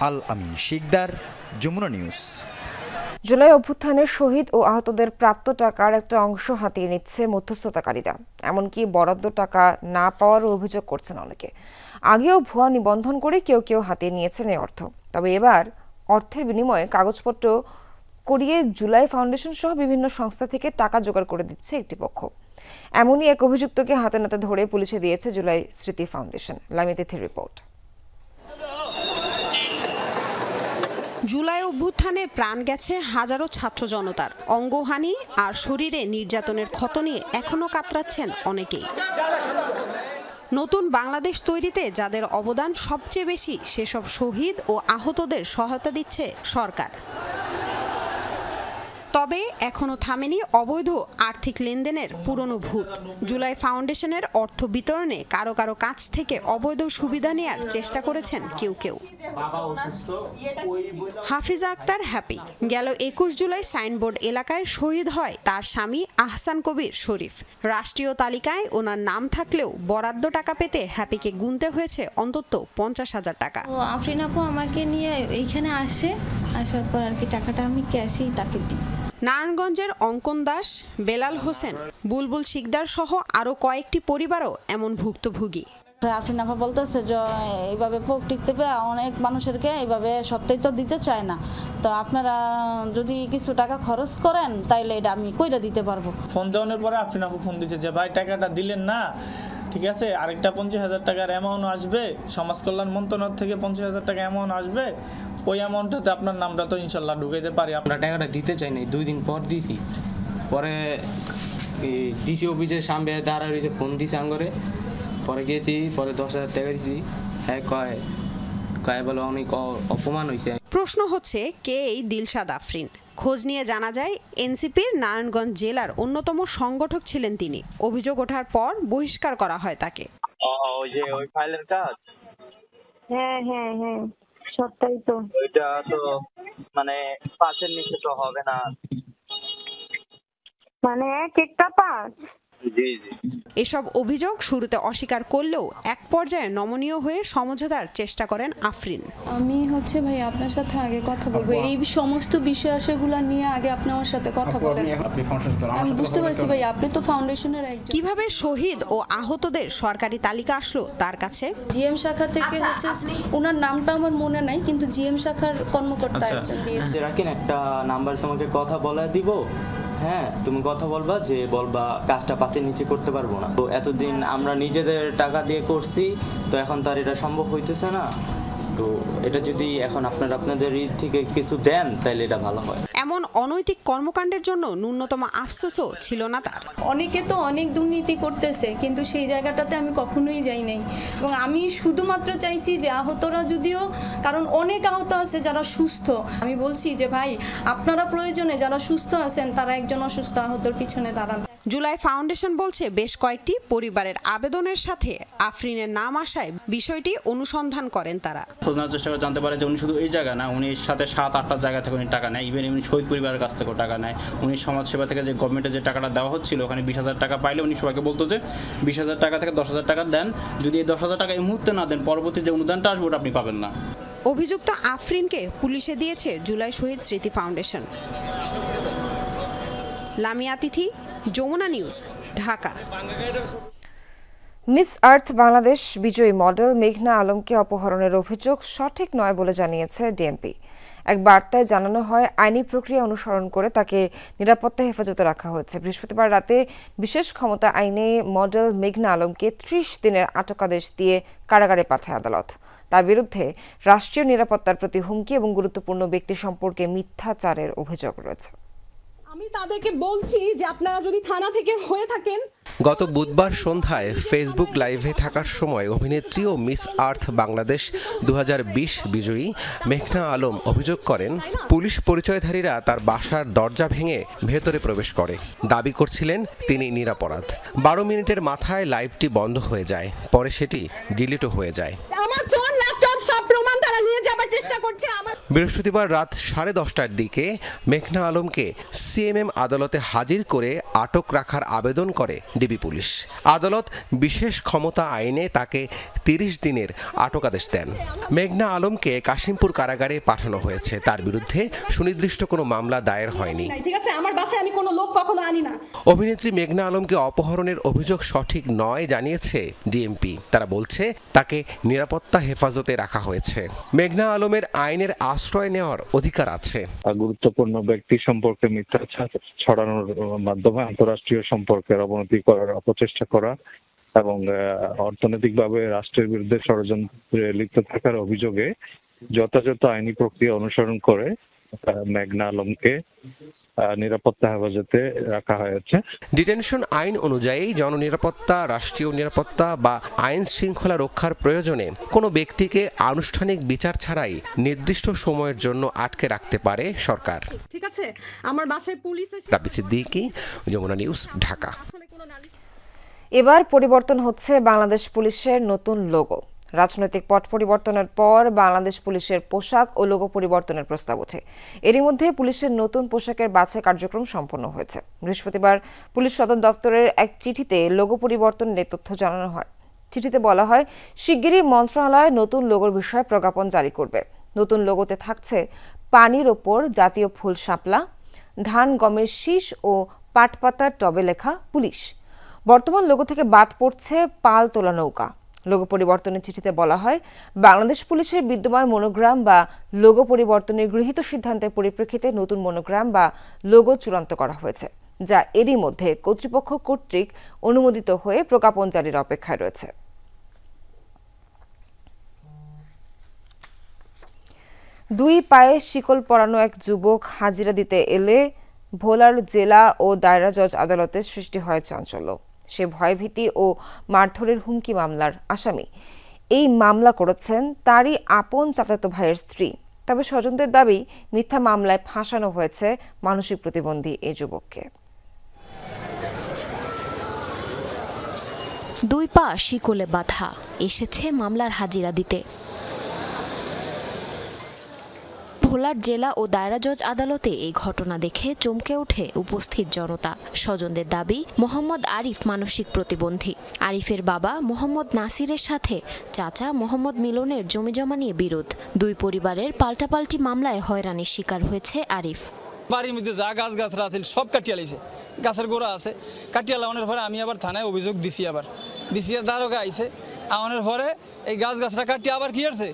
আল আমিন শিকদার, যমুনা নিউজ। জুলাই অভ্যুত্থানের শহীদ ও আহতদের প্রাপ্ত টাকার একটা অংশ হাতিয়ে নিচ্ছে মধ্যস্থতাকারীরা। এমনকি বরাদ্দ টাকা না পাওয়ার অভিযোগ করছেন অনেকে। আগেও ভুয়া নিবন্ধন করে কেউ কেউ হাতিয়ে নিয়েছেন এই অর্থ। তবে এবার অর্থের বিনিময়ে কাগজপত্র করিয়ে জুলাই ফাউন্ডেশন সহ বিভিন্ন সংস্থা থেকে টাকা জোগাড় করে দিচ্ছে একটি পক্ষ। এমনই এক অভিযুক্তকে হাতে নাতে ধরে পুলিশে দিয়েছে জুলাই স্মৃতি ফাউন্ডেশন। লামিতিথির রিপোর্ট। জুলাই অভ্যুত্থানে প্রাণ গেছে হাজারো ছাত্র জনতার। অঙ্গহানি আর শরীরে নির্যাতনের ক্ষত নিয়ে এখনো কাতরাচ্ছেন অনেকেই। নতুন বাংলাদেশ তৈরিতে যাদের অবদান সবচেয়ে বেশি, সেসব শহীদ ও আহতদের সহায়তা দিচ্ছে সরকার। তবে এখনো থামেনি অবৈধ আর্থিক লেনদেনের পুরনো ভূত। জুলাই ফাউন্ডেশনের অর্থ বিতরণে কারো কারো কাছ থেকে অবৈধ সুবিধা নেয়ার চেষ্টা করেছেন কেউ কেউ। হাফিজা আক্তার হ্যাপি গেল 21 জুলাই সাইনবোর্ড এলাকায় শহীদ হয় তার স্বামী আহসান কবির শরীফ। রাষ্ট্রীয় তালিকায় ওনার নাম থাকলেও বরাদ্দ টাকা পেতে হ্যাপিকে গুনতে হয়েছে অন্তত 50,000 টাকা। আফরিন আপু আমাকে নিয়ে এইখানে আসার পর আর কি টাকাটা আমি ক্যাশেই তাকে দিই। নারায়ণগঞ্জের অঙ্কন দাস, বেলাল হোসেন, বুলবুল শিকদার সহ আরো কয়েকটি পরিবারও এমন ভুক্তভোগী। আফরিন আপা বলতেছে যে এইভাবে পোক টিকতে পেয়ে অনেক মানুষেরকে এইভাবে সত্যিই তো দিতে চায় না, তো আপনারা যদি কিছু টাকা খরচ করেন তাইলে এটা আমি কইরা দিতে পারবো। ফোন দেওয়ানোর পরে আফরিন আপু ফোন দিচ্ছে যে ভাই টাকাটা দিলেন না, ঠিক আছে আরেকটা 50,000 টাকার অ্যামাউন্ট আসবে, সমাজ কল্যাণ মন্ত্রণালয় থেকে 50,000 টাকা অ্যামাউন্ট আসবে, ওই অ্যামাউন্টটাতে আপনার নামটা তো ইনশাল্লাহ ঢুকাইতে পারি। আমরা টাকাটা দিতে চাই নাই, 2 দিন পর দিছি, পরে ডিসি অফিসের সামনে দাঁড়াইছে, ফোন দিছে আঙ্গরে, পরে গেছি, পরে 10,000 টাকা দিছি। হ্যাঁ কয় বলে অনেক অপমান হয়েছে। প্রশ্ন হচ্ছে কে এই দিলশাদ আফরিন? খোঁজ নিয়ে জানা যায় এনসিপির নারায়ণগঞ্জ জেলার অন্যতম সংগঠক ছিলেন তিনি। অভিযোগ ওঠার পর বহিষ্কার করা হয় তাকে। ওই যে ওই ফাইলের কাজ, হ্যাঁ সবটাই তো, ওইটা তো মানে পাশের নিচে তো হবে না, মানে একটা পাস এসব অভিযোগ শুরুতে অস্বীকার করলেও এক পর্যায়ে নমনীয় হয়ে সমঝোতার চেষ্টা করেন আফরিন। আমি ভাই আপনার সাথে আগে কথা বলবো, এই সমস্ত বিষয় আশাগুলো নিয়ে আগে আপনি আমার সাথে কথা বলেন। আমি বুঝতে পারছি ভাই, আপনি তো ফাউন্ডেশনের একজন। কিভাবে শহীদ ও আহতদের সরকারি তালিকা আসলো তার কাছে? জিএম শাখা থেকে ওনার নামটা আমার মনে নাই, কিন্তু জিএম শাখার কর্মকর্তা একজন দিয়েছে। রাখেন একটা নাম্বার তোমাকে কথা বলে দিব, হ্যাঁ তুমি কথা বলবা, যে বলবা কাজটা 5-এর নিচে করতে পারবো না। তো এতদিন আমরা নিজেদের টাকা দিয়ে করছি, তো এখন তার এটা সম্ভব হইতেছে না। তো এটা যদি এখন আপনাদের ঈদ থেকে কিছু দেন তাহলে এটা ভালো হয়। এমন অনৈতিক কর্মকাণ্ডের জন্য ন্যূনতম আফসোসও ছিল না তার। অনেকে তো অনেক দুর্নীতি করতেছে, কিন্তু সেই জায়গাটাতে আমি কখনোই যাই নাই। এবং আমি শুধুমাত্র চাইছি যে আহতরা, যদিও কারণ অনেক আহত আছে যারা সুস্থ, আমি বলছি যে ভাই আপনারা প্রয়োজনে যারা সুস্থ আছেন তারা একজন অসুস্থ আহতর পিছনে দাঁড়ান। জুলাই ফাউন্ডেশন বলছে বেশ কয়েকটি পরিবারের আবেদনের সাথে আফরিনের নাম আসায় বিষয়টি অনুসন্ধান করেন তারা। খোঁজ নেওয়ার চেষ্টা করে জানতে পারে যে উনি শুধু এই জায়গা না, উনি সাথে 7-8টা জায়গা থেকে উনি টাকা নেয়। ইভেন উনি শহীদ পরিবারের কাছ থেকেও টাকা নেয়। উনি সমাজসেবা থেকে যে গভর্নমেন্টে যে টাকাটা দেওয়া হচ্ছিল, ওখানে 20,000 টাকা পাইলে উনি সবাইকে বলতো যে 20,000 টাকা থেকে 10,000 টাকা দেন, যদি এই 10,000 টাকা এই মুহূর্তে না দেন পরবর্তী যে অনুদানটা আসবে ওটা আপনি পাবেন না। অভিযুক্ত আফরিনকে পুলিশে দিয়েছে জুলাই শহীদ স্মৃতি ফাউন্ডেশন। লামিয়া তিথি, যমুনা নিউজ, ঢাকা। মিস আর্থ বাংলাদেশ বিজয়ী মডেল মেঘনা আলমকে অপহরণের অভিযোগ সঠিক নয় বলে জানিয়েছে ডিএমপি। এক বার্তায় জানানো হয়, আইনি প্রক্রিয়া অনুসরণ করে তাকে নিরাপত্তা হেফাজতে রাখা হয়েছে। বৃহস্পতিবার রাতে বিশেষ ক্ষমতা আইনে মডেল মেঘনা আলমকে 30 দিনের আটকাদেশ দিয়ে কারাগারে পাঠায় আদালত। তার বিরুদ্ধে রাষ্ট্রীয় নিরাপত্তার প্রতি হুমকি এবং গুরুত্বপূর্ণ ব্যক্তি সম্পর্কে মিথ্যাচারের অভিযোগ রয়েছে। আমি তাদেরকে বলছি যে আপনারা যদি থানা থেকে হয়ে থাকেন। গত বুধবার সন্ধ্যায় ফেসবুক লাইভে থাকার সময় অভিনেত্রী ও মিস আর্থ বাংলাদেশ 2020 বিজয়ী মেঘনা আলম অভিযোগ করেন, পুলিশ পরিচয়ধারীরা তার বাসার দরজা ভেঙে ভেতরে প্রবেশ করে। দাবি করছিলেন তিনি নিরপরাধ। 12 মিনিটের মাথায় লাইভটি বন্ধ হয়ে যায়, পরে সেটি ডিলিটও হয়ে যায়। আমার ফোন, ল্যাপটপ সব প্রমাণ তারা নিয়ে যাবার চেষ্টা করছে। বৃহস্পতিবার রাত 10:30টার দিকে মেঘনা আলমকে সিএমএম আদালতে হাজির করে আটক রাখার আবেদন করে ডিবি পুলিশ। আদালত বিশেষ ক্ষমতা আইনে তাকে 30 দিনের আটকাদেশ দেন। মেঘনা আলমকে কাশিমপুর কারাগারে পাঠানো হয়েছে। তার বিরুদ্ধে সুনির্দিষ্ট কোনো মামলা দায়ের হয়নি। ঠিক আছে, আমার বাসায় আমি কোনো লোক কখনো আনি না। অভিনেত্রী মেঘনা আলমকে অপহরণের অভিযোগ সঠিক নয় জানিয়েছে ডিএমপি। তারা বলছে তাকে নিরাপত্তা হেফাজতে রাখা হয়েছে। মেঘনা আলমের আইনের আশ্রয় নেওয়ার অধিকার আছে। গুরুত্বপূর্ণ ব্যক্তি সম্পর্কে মিথ্যা ছড়ানোর মাধ্যমে আন্তঃরাষ্ট্রীয় সম্পর্কের অবনতি করার অপচেষ্টা করা এবং অর্থনৈতিকভাবে রাষ্ট্রের বিরুদ্ধে ষড়যন্ত্রে লিপ্ত থাকার অভিযোগে যথাযথ আইনি প্রক্রিয়া অনুসরণ করে মেঘনা আলমকে নিরাপত্তা হেফাজতে রাখা হয়েছে। ডিটেনশন আইন অনুযায়ী জননিরাপত্তা, রাষ্ট্রীয় নিরাপত্তা বা আইন শৃঙ্খলা রক্ষার প্রয়োজনে কোনো ব্যক্তিকে আনুষ্ঠানিক বিচার ছাড়াই নির্দিষ্ট সময়ের জন্য আটকে রাখতে পারে সরকার। ঠিক আছে, আমার বাসায় পুলিশ এসে। রাবি সিদ্দিকী, যমুনা নিউজ, ঢাকা। এবার পরিবর্তন হচ্ছে বাংলাদেশ পুলিশের নতুন লোগো। রাজনৈতিক পট পরিবর্তনের পর বাংলাদেশ পুলিশের পোশাক ও লোগো পরিবর্তনের প্রস্তাব ওঠে। এরই মধ্যে পুলিশের নতুন পোশাকের বাছাই কার্যক্রম সম্পন্ন হয়েছে। বৃহস্পতিবার পুলিশ সদর দপ্তরের এক চিঠিতে লোগো পরিবর্তনের তথ্য জানানো হয়। চিঠিতে বলা হয়, শিগগিরই মন্ত্রণালয় নতুন লোগোর বিষয়ে প্রজ্ঞাপন জারি করবে। নতুন লোগোতে থাকছে পানির ওপর জাতীয় ফুল শাপলা, ধান গমের শীষ ও পাট পাতার টবে লেখা পুলিশ। বর্তমান লোগো থেকে বাদ পড়ছে পাল তোলা নৌকা। লোগো পরিবর্তনের চিঠিতে বলা হয়, বাংলাদেশ পুলিশের বিদ্যমান মনোগ্রাম বা লোগো পরিবর্তনের গৃহীত সিদ্ধান্তের পরিপ্রেক্ষিতে নতুন মনোগ্রাম বা লোগো চূড়ান্ত করা হয়েছে, যা এরই মধ্যে কর্তৃপক্ষ কর্তৃক অনুমোদিত হয়ে প্রজ্ঞাপন জারির অপেক্ষায় রয়েছে। দুই পায়ে শিকল পরানো এক যুবক হাজিরা দিতে এলে ভোলার জেলা ও দায়রা জজ আদালতে সৃষ্টি হয় চাঞ্চল্য। সে ভয়ভীতি ও মারধরের হুমকি মামলার আসামি। এই মামলা করেছেন তারই আপন চাচাতো ভাইয়ের স্ত্রী। তবে স্বজনদের দাবি, মিথ্যা মামলায় ফাঁসানো হয়েছে মানসিক প্রতিবন্ধী এই যুবককে। দুই পা শিকলে বাঁধা, এসেছে মামলার হাজিরা দিতে। ভোলার জেলা ও দায়রা জজ আদালতে এই ঘটনা দেখে চমকে ওঠে উপস্থিত জনতা। স্বজনদের দাবি, মোহাম্মদ আরিফ মানসিক প্রতিবন্ধী। আরিফের বাবা মোহাম্মদ নাসিরের সাথে চাচা মোহাম্মদ মিলনের জমিজমা নিয়ে বিরোধ। দুই পরিবারের পাল্টাপাল্টি মামলায় হয়রানির শিকার হয়েছে আরিফ। বাড়ির মধ্যে যা গাছরা আছে সব কাটিয়ে লাইছে, গাছের গোড়া আছে কাটিয়ে লাগানোর পরে আমি আবার থানায় অভিযোগ দিছি, আর দারোগা আইছে আমাদের পরে এই গাছরা কাটিয়ে আবার কি করছে,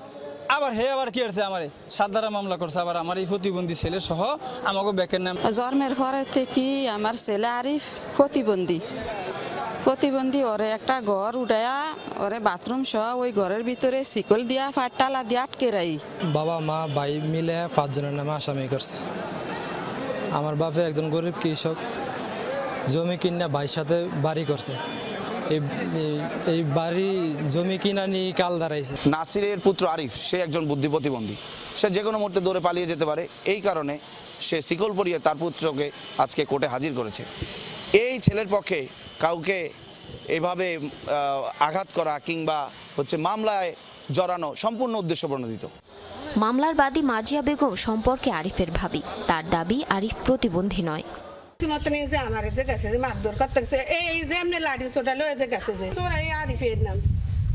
আবার কি করছে আমারে 7 ধারা মামলা করছে, আবার আমার এই প্রতিবন্ধী ছেলে সহ আমাকে ব্যাকের নাম। জন্মের পরে থেকে আমার ছেলে আরিফ প্রতিবন্ধী ওরে একটা ঘর উঠায়া ওরে বাথরুম সহ ওই ঘরের ভিতরে শিকল দিয়া ফাটালা দিয়ে আটকে রাই। বাবা মা ভাই মিলে 5 জনের নামে আসামি করছে। আমার বাপে একজন গরিব কৃষক, জমি কিনা ভাইয়ের সাথে বাড়ি করছে। এই বাড়ি জমি কিনা নিয়ে কাল দাঁড়াইছে। নাসিরের পুত্র আরিফ সে একজন বুদ্ধি প্রতিবন্ধী, সে যে কোনো মুহূর্তে দৌড়ে পালিয়ে যেতে পারে। এই কারণে সে শিকল পরিয়ে তার পুত্রকে আজকে কোর্টে হাজির করেছে। এই ছেলের পক্ষে কাউকে এভাবে আঘাত করা কিংবা মামলায় জড়ানো সম্পূর্ণ উদ্দেশ্য প্রণোদিত। মামলার বাদী মার্জিয়া বেগম সম্পর্কে আরিফের ভাবি। তার দাবি আরিফ প্রতিবন্ধী নয়।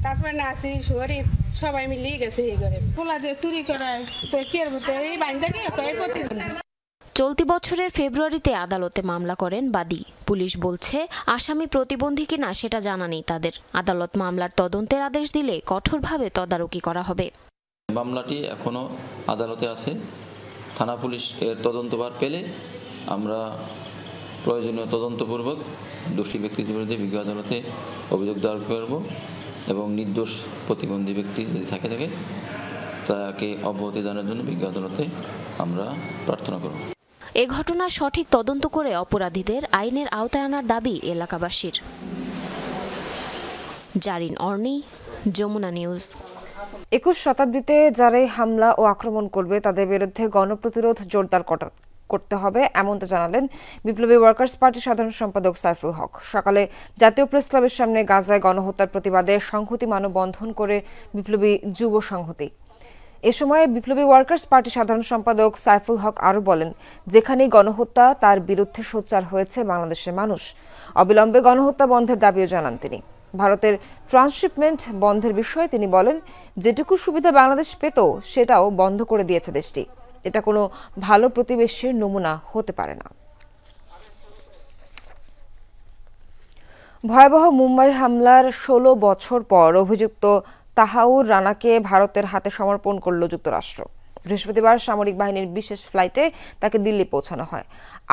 তারপরে নাসি শরীফ সবাই মিলিয়ে গেছে এই ঘরে পোলা যে চুরি করায় তো কি এই বাইন্দা কি চলতি বছরের ফেব্রুয়ারিতে আদালতে মামলা করেন বাদী। পুলিশ বলছে আসামি প্রতিবন্ধী কিনা সেটা জানা নেই তাদের। আদালত মামলার তদন্তের আদেশ দিলে কঠোরভাবে তদারকি করা হবে। মামলাটি এখনো আদালতে আছে। থানা পুলিশ এর তদন্তভার পেলে আমরা প্রয়োজনীয় তদন্তপূর্বক দোষী ব্যক্তিদের বিরুদ্ধে বিজ্ঞ আদালতে অভিযোগ দায়ের করব এবং নির্দোষ প্রতিবন্ধী ব্যক্তি যদি থাকে তাকে অব্যাহতি দানের জন্য বিজ্ঞ আদালতে আমরা প্রার্থনা করব। এ ঘটনার সঠিক তদন্ত করে অপরাধীদের আইনের আওতায় আনার দাবি এলাকাবাসীর। জারিন অর্নি, যমুনা নিউজ। 21 শতাব্দীতে যারাই হামলা ও আক্রমণ করবে তাদের বিরুদ্ধে গণপ্রতিরোধ জোরদার করতে হবে, এমনটা জানালেন বিপ্লবী ওয়ার্কার্স পার্টির সাধারণ সম্পাদক সাইফুল হক। সকালে জাতীয় প্রেস ক্লাবের সামনে গাজায় গণহত্যার প্রতিবাদে সংহতি মানববন্ধন করে বিপ্লবী যুব সংহতি। এ সময় বিপ্লবী ওয়ার্কার্স পার্টির সাধারণ সম্পাদক সাইফুল হক আরও বলেন, যেখানেই গণহত্যা তার বিরুদ্ধে সোচ্চার হয়েছে বাংলাদেশের মানুষ। অবিলম্বে গণহত্যা বন্ধের দাবিও জানান তিনি। ভারতের ট্রান্সশিপমেন্ট বন্ধের বিষয়ে তিনি বলেন, যেটুকু সুবিধা বাংলাদেশ পেত সেটাও বন্ধ করে দিয়েছে দেশটি। এটা কোনো ভালো প্রতিবেশীর নমুনা হতে পারে না। ভয়াবহ মুম্বাই হামলার 16 বছর পর অভিযুক্ত তাহাউর রানাকে ভারতের হাতে সমর্পণ করল যুক্তরাষ্ট্র। বৃহস্পতিবার সামরিক বাহিনীর বিশেষ ফ্লাইটে তাকে দিল্লি পৌঁছানো হয়।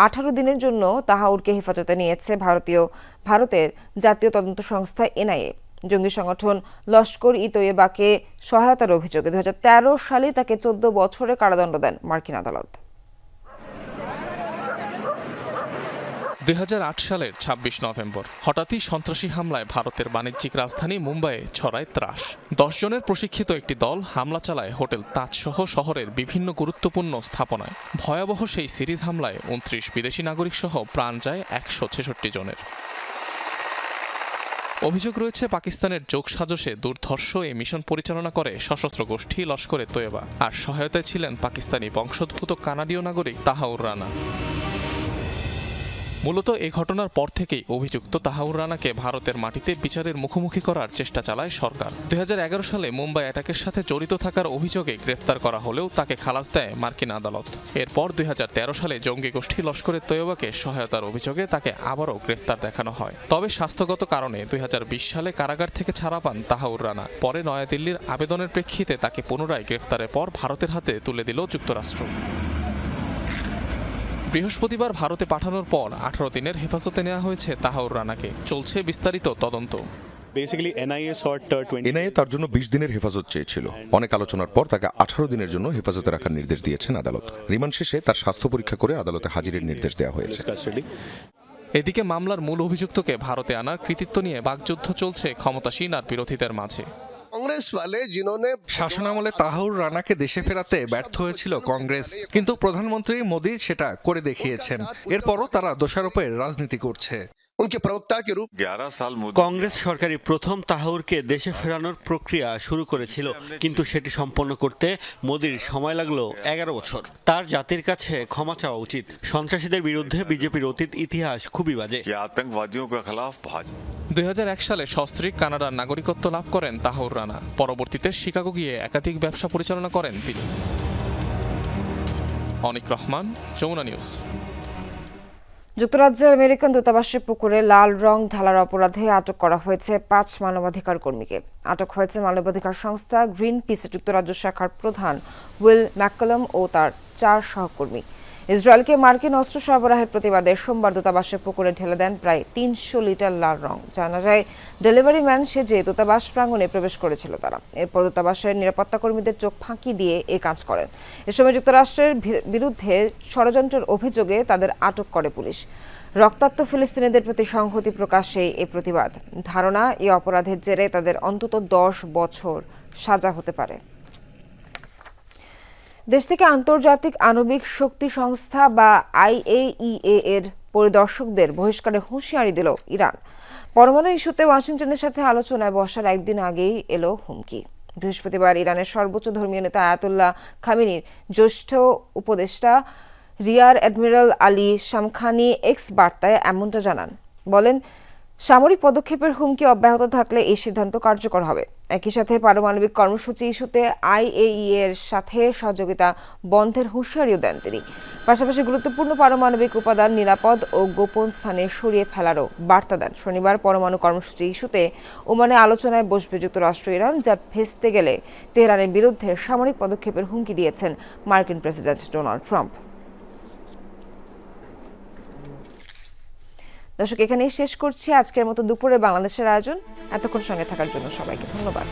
18 দিনের জন্য তাহাউরকে হেফাজতে নিয়েছে ভারতের জাতীয় তদন্ত সংস্থা এনআইএ। জঙ্গি সংগঠন লস্কর-ই-তৈয়বাকে সহায়তার অভিযোগে 2013 সালে তাকে 14 বছরের কারাদণ্ড দেন মার্কিন আদালত। 2008 সালের 26 নভেম্বর হঠাৎই সন্ত্রাসী হামলায় ভারতের বাণিজ্যিক রাজধানী মুম্বাইয়ে ছড়ায় ত্রাস। 10 জনের প্রশিক্ষিত একটি দল হামলা চালায় হোটেল তাজ সহ শহরের বিভিন্ন গুরুত্বপূর্ণ স্থাপনায়। ভয়াবহ সেই সিরিজ হামলায় 29 বিদেশি নাগরিক সহ প্রাণ যায় 166 জনের। অভিযোগ রয়েছে পাকিস্তানের যোগসাজশে দুর্ধর্ষ এই মিশন পরিচালনা করে সশস্ত্র গোষ্ঠী লস্কর-ই-তৈয়বা, আর সহায়তায় ছিলেন পাকিস্তানি বংশোদ্ভূত কানাডীয় নাগরিক তাহাউর রানা। মূলত এই ঘটনার পর থেকেই অভিযুক্ত তাহাউর রানাকে ভারতের মাটিতে বিচারের মুখোমুখি করার চেষ্টা চালায় সরকার। 2011 সালে মুম্বাই অ্যাটাকের সাথে জড়িত থাকার অভিযোগে গ্রেফতার করা হলেও তাকে খালাস দেয় মার্কিন আদালত। এরপর 2013 সালে জঙ্গি গোষ্ঠী লস্কর-ই-তৈয়বাকে সহায়তার অভিযোগে তাকে আবারও গ্রেফতার দেখানো হয়। তবে স্বাস্থ্যগত কারণে 2020 সালে কারাগার থেকে ছাড়া পান তাহাউর রানা। পরে নয়াদিল্লির আবেদনের প্রেক্ষিতে তাকে পুনরায় গ্রেফতারের পর ভারতের হাতে তুলে দিল যুক্তরাষ্ট্র। বৃহস্পতিবার ভারতে পাঠানোর পর 18 দিনের হেফাজতে নেওয়া হয়েছে তাহাউর রানাকে। চলছে বিস্তারিত তদন্ত। এনআইএ তার জন্য 20 দিনের হেফাজত চেয়েছিল। অনেক আলোচনার পর তাকে 18 দিনের জন্য হেফাজতে রাখার নির্দেশ দিয়েছেন আদালত। রিমান্ড শেষে তার স্বাস্থ্য পরীক্ষা করে আদালতে হাজিরের নির্দেশ দেওয়া হয়েছে। এদিকে মামলার মূল অভিযুক্তকে ভারতে আনার কৃতিত্ব নিয়ে বাকযুদ্ধ চলছে ক্ষমতাসীন আর বিরোধীদের মাঝে। শাসনামলে তাহাউর রানাকে দেশে ফেরাতে ব্যর্থ হয়েছিল কংগ্রেস, কিন্তু প্রধানমন্ত্রী মোদি সেটা করে দেখিয়েছেন। এরপরও তারা দোষারোপের রাজনীতি করছে। उनके प्रवक्ता के रूप 11 साल কংগ্রেস সরকারি প্রথম তাহাউরকে দেশে ফেরানোর প্রক্রিয়া শুরু করেছিল, কিন্তু সেটি সম্পন্ন করতে মোদির সময় লাগলো 11 বছর। তার জাতির কাছে ক্ষমা চাওয়া উচিত। সন্ত্রাসীদের বিরুদ্ধে বিজেপির অতীত ইতিহাস খুবই বাজে। আতঙ্কবাদীদের खिलाफ 2001 সালে সস্ত্রীক কানাডার নাগরিকত্ব লাভ করেন তাহাউর রানা। পরবর্তীতে শিকাগো গিয়ে একাধিক ব্যবসা পরিচালনা করেন তিনি। অনিক রহমান, যমুনা নিউজ। যুক্তরাজ্যের আমেরিকান দূতাবাসের পুকুরে লাল রং ঢালার অপরাধে আটক করা হয়েছে 5 মানবাধিকার কর্মীকে। আটক হয়েছে মানবাধিকার সংস্থা গ্রিন পিসের যুক্তরাজ্য শাখার প্রধান উইল ম্যাককালাম ও তার 4 সহকর্মী। ইসরায়েলকে মার্কিন অস্ত্র সরবরাহের প্রতিবাদে সোমবার দূতাবাসের পুকুরে ঢেলে দেন প্রায় 300 লিটার লাল রং। জানা যায় ডেলিভারি ম্যান সেজে দূতাবাস প্রাঙ্গণে প্রবেশ করেছিল তারা। এরপর দূতাবাসের নিরাপত্তা কর্মীদের চোখ ফাঁকি দিয়ে এই কাজ করেন। এ সময় যুক্তরাষ্ট্রের বিরুদ্ধে ষড়যন্ত্রের অভিযোগে তাদের আটক করে পুলিশ। রক্তাক্ত ফিলিস্তিনিদের প্রতি সংহতি প্রকাশে এই প্রতিবাদ। ধারণা এই অপরাধের জেরে তাদের অন্তত 10 বছর সাজা হতে পারে। দেশ থেকে আন্তর্জাতিক আণবিক শক্তি সংস্থা বা IAEA এর পরিদর্শকদের বহিষ্কারের হুঁশিয়ারি দিল ইরান। পরমাণু ইস্যুতে ওয়াশিংটনের সাথে আলোচনায় বসার একদিন আগেই এলো হুমকি। বৃহস্পতিবার ইরানের সর্বোচ্চ ধর্মীয় নেতা আয়াতুল্লাহ খামেনির জ্যেষ্ঠ উপদেষ্টা rear admiral Ali Shamkhani x বার্তায় এমনটা জানান। বলেন, সামরিক পদক্ষেপের হুমকি অব্যাহত থাকলে এই সিদ্ধান্ত কার্যকর হবে। একই সাথে পারমাণবিক কর্মসূচি ইস্যুতে IAEA এর সাথে সহযোগিতা বন্ধের হুঁশিয়ারিও দেন তিনি। পাশাপাশি গুরুত্বপূর্ণ পারমাণবিক উপাদান নিরাপদ ও গোপন স্থানে সরিয়ে ফেলারও বার্তা দেন। শনিবার পরমাণু কর্মসূচি ইস্যুতে ওমানে আলোচনায় বসবে যুক্তরাষ্ট্র ইরান, যা ভেস্তে গেলে তেহরানের বিরুদ্ধে সামরিক পদক্ষেপের হুমকি দিয়েছেন মার্কিন প্রেসিডেন্ট ডোনাল্ড ট্রাম্প। দর্শক, এখানেই শেষ করছি আজকের মতো দুপুরে বাংলাদেশের আয়োজন। এতক্ষণ সঙ্গে থাকার জন্য সবাইকে ধন্যবাদ।